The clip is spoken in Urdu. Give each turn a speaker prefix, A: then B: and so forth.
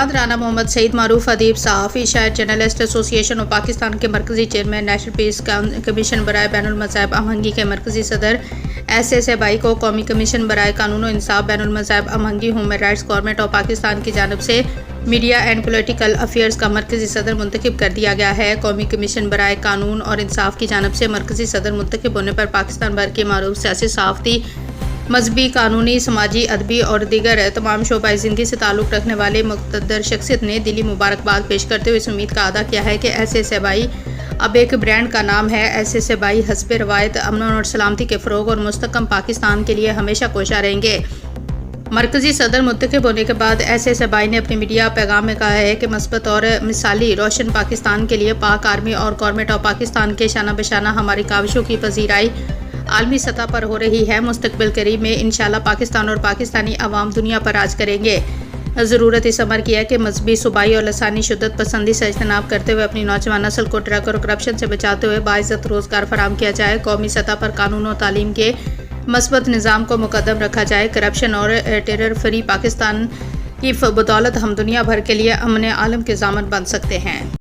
A: رانا محمد سعید معروف ادیب صحافی شاعر جرنلسٹ ایسوسی ایشن آف پاکستان کے مرکزی چیئرمین، نیشنل پیس کمیشن برائے بین المذاہب ہم آہنگی کے مرکزی صدر SSABI کو قومی کمیشن برائے قانون و انصاف بین المذاہب ہم آہنگی human rights government of Pakistan کی جانب سے میڈیا اینڈ پولیٹیکل افیئرز کا مرکزی صدر منتخب کر دیا گیا ہے۔ قومی کمیشن برائے قانون اور انصاف کی جانب سے مرکزی صدر منتخب ہونے پر پاکستان بھر کے معروف سیاسی، صحافتی، مذہبی، قانونی، سماجی، ادبی اور دیگر تمام شعبۂ زندگی سے تعلق رکھنے والے مقتدر شخصیت نے دلی مبارکباد پیش کرتے ہوئے اس امید کا اعادہ کیا ہے کہ SSABI اب ایک برانڈ کا نام ہے۔ SSABI حسب روایت امن اور سلامتی کے فروغ اور مستحکم پاکستان کے لیے ہمیشہ کوشاں رہیں گے۔ مرکزی صدر منتخب ہونے کے بعد SSABI نے اپنے میڈیا پیغام میں کہا ہے کہ مثبت اور مثالی روشن پاکستان کے لیے پاک آرمی اور گورنمنٹ آف پاکستان کے شانہ بشانہ ہماری کاوشوں کی پذیرائی عالمی سطح پر ہو رہی ہے۔ مستقبل قریب میں انشاءاللہ پاکستان اور پاکستانی عوام دنیا پر راج کریں گے۔ ضرورت اس امر کی ہے کہ مذہبی، صوبائی اور لسانی شدت پسندی سے اجتناب کرتے ہوئے اپنی نوجوان نسل کو ڈرگ اور کرپشن سے بچاتے ہوئے باعزت روزگار فراہم کیا جائے۔ قومی سطح پر قانون و تعلیم کے مثبت نظام کو مقدم رکھا جائے۔ کرپشن اور ٹیرر فری پاکستان کی بدولت ہم دنیا بھر کے لیے امن عالم کے ضامن بن سکتے ہیں۔